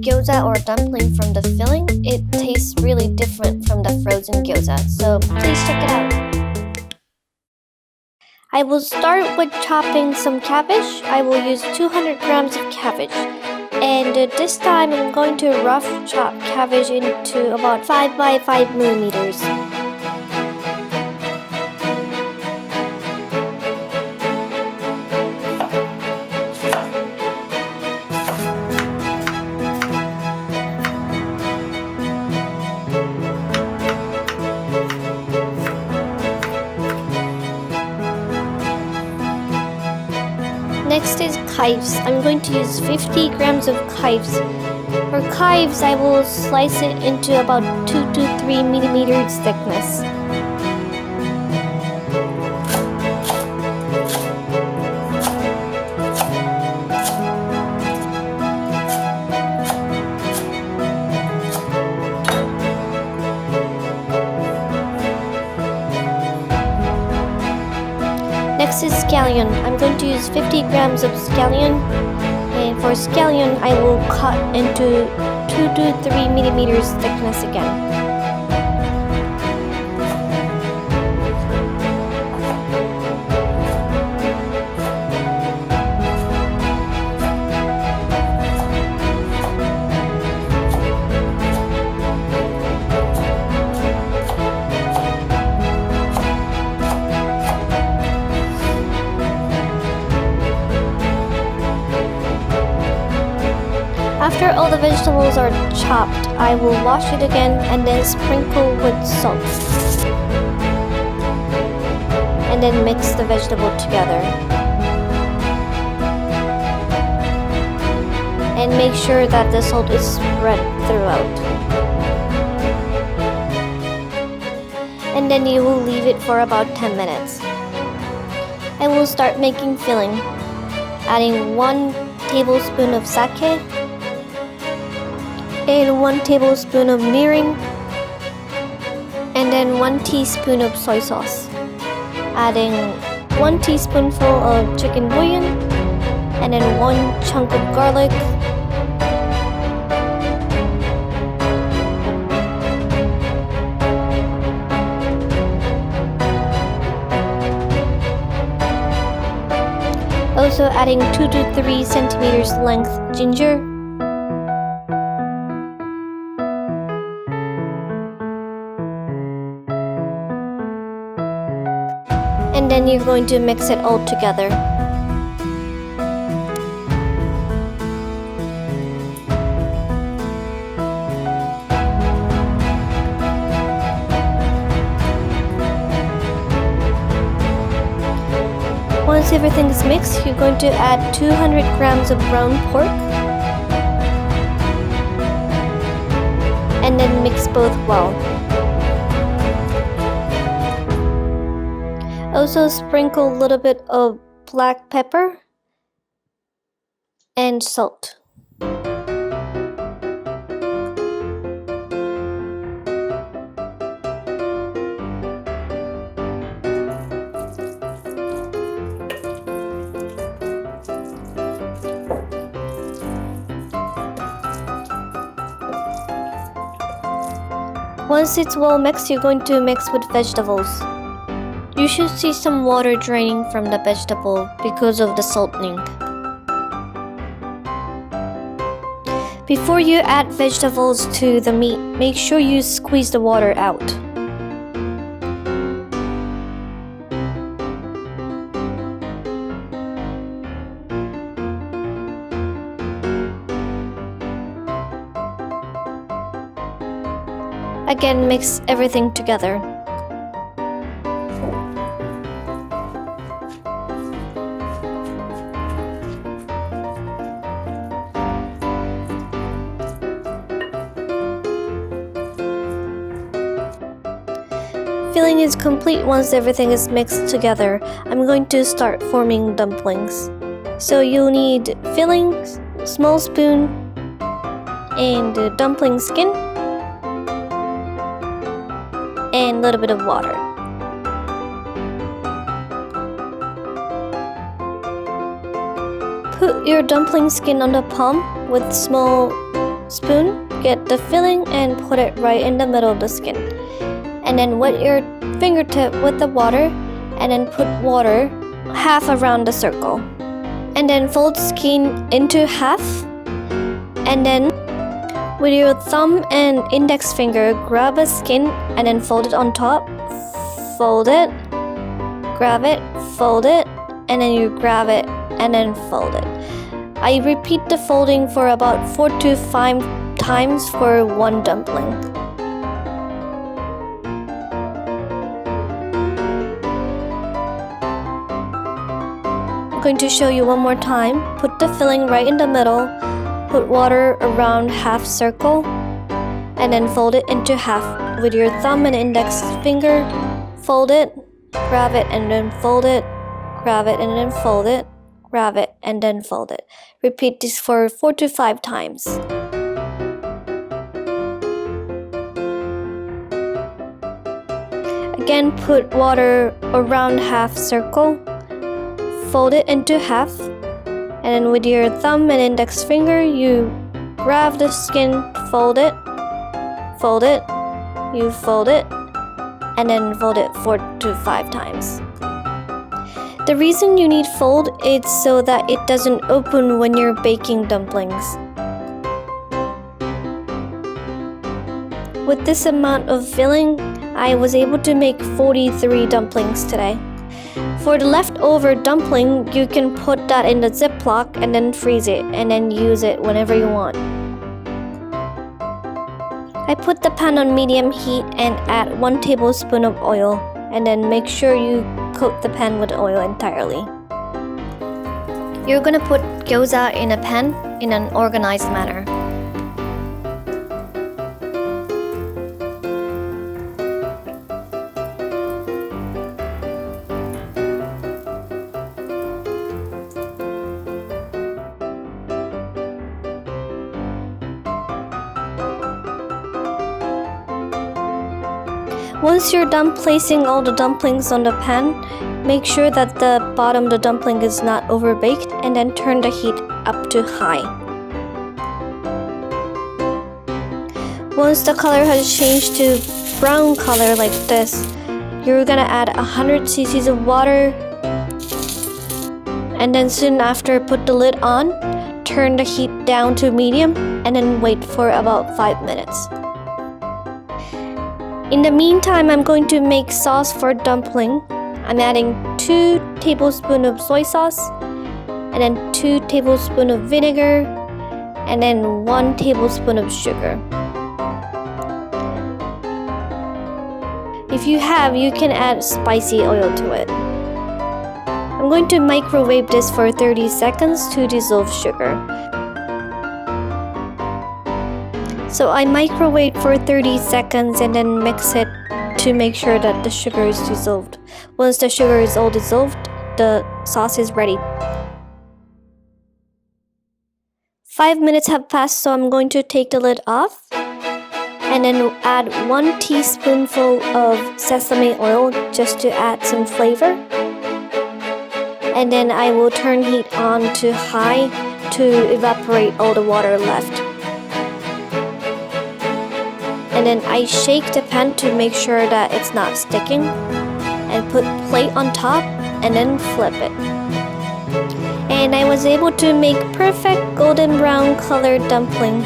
gyoza or dumpling from the filling, it tastes really different from the frozen gyoza, so please check it out. I will start with chopping some cabbage. I will use 200 grams of cabbage. And this time I'm going to rough chop cabbage into about 5 by 5 millimeters. Next is chives. I'm going to use 50 grams of chives. For chives, I will slice it into about 2 to 3 millimeters thickness. Next is scallion. I'm going to use 50 grams of scallion, and for scallion I will cut into 2 to 3 millimeters thickness again. After all the vegetables are chopped, I will wash it again and then sprinkle with salt. And then mix the vegetable together. And make sure that the salt is spread throughout. And then you will leave it for about 10 minutes. I will start making filling, adding 1 tablespoon of sake, and 1 tablespoon of mirin, and then 1 teaspoon of soy sauce, adding 1 teaspoonful of chicken bouillon, and then 1 chunk of garlic, also adding 2 to 3 centimeters length ginger, and then you're going to mix it all together. Once everything is mixed, you're going to add 200 grams of ground pork, and then mix both well. Also sprinkle a little bit of black pepper and salt. Once it's well mixed, you're going to mix with vegetables. You should see some water draining from the vegetable because of the salting. Before you add vegetables to the meat, make sure you squeeze the water out. Again, mix everything together. Filling is complete once everything is mixed together. I'm going to start forming dumplings. So you'll need filling, small spoon, and dumpling skin, and a little bit of water. Put your dumpling skin on the palm with small spoon, get the filling and put it right in the middle of the skin. And then wet your fingertip with the water and then put water half around the circle. And then fold skin into half. And then with your thumb and index finger, grab a skin and then fold it on top. Fold it, grab it, fold it, and then you grab it and then fold it. I repeat the folding for about 4 to 5 times for one dumpling. I'm going to show you one more time. Put the filling right in the middle, put water around half circle, and then fold it into half with your thumb and index finger. Fold it, grab it and then fold it, grab it and then fold it, grab it and then fold it. Repeat this for 4 to 5 times. Again, put water around half circle, fold it into half, and then with your thumb and index finger, you grab the skin, fold it, you fold it, and then fold it 4 to 5 times. The reason you need fold is so that it doesn't open when you're baking dumplings. With this amount of filling, I was able to make 43 dumplings today. For the leftover dumpling, you can put that in the ziplock and then freeze it and then use it whenever you want. I put the pan on medium heat and add 1 tablespoon of oil, and then make sure you coat the pan with oil entirely. You're gonna put gyoza in a pan in an organized manner. Once you're done placing all the dumplings on the pan, make sure that the bottom of the dumpling is not overbaked and then turn the heat up to high. Once the color has changed to brown color like this, you're gonna add 100 cc of water, and then soon after put the lid on, turn the heat down to medium, and then wait for about 5 minutes. In the meantime, I'm going to make sauce for dumpling. I'm adding 2 tablespoons of soy sauce, and then 2 tablespoons of vinegar, and then 1 tablespoon of sugar. If you have, you can add spicy oil to it. I'm going to microwave this for 30 seconds to dissolve sugar. So I microwave for 30 seconds and then mix it to make sure that the sugar is dissolved. Once the sugar is all dissolved, the sauce is ready. 5 minutes have passed, so I'm going to take the lid off and then add 1 teaspoonful of sesame oil just to add some flavor. And then I will turn heat on to high to evaporate all the water left. And then I shake the pan to make sure that it's not sticking, and put plate on top and then flip it. And I was able to make perfect golden brown colored dumpling.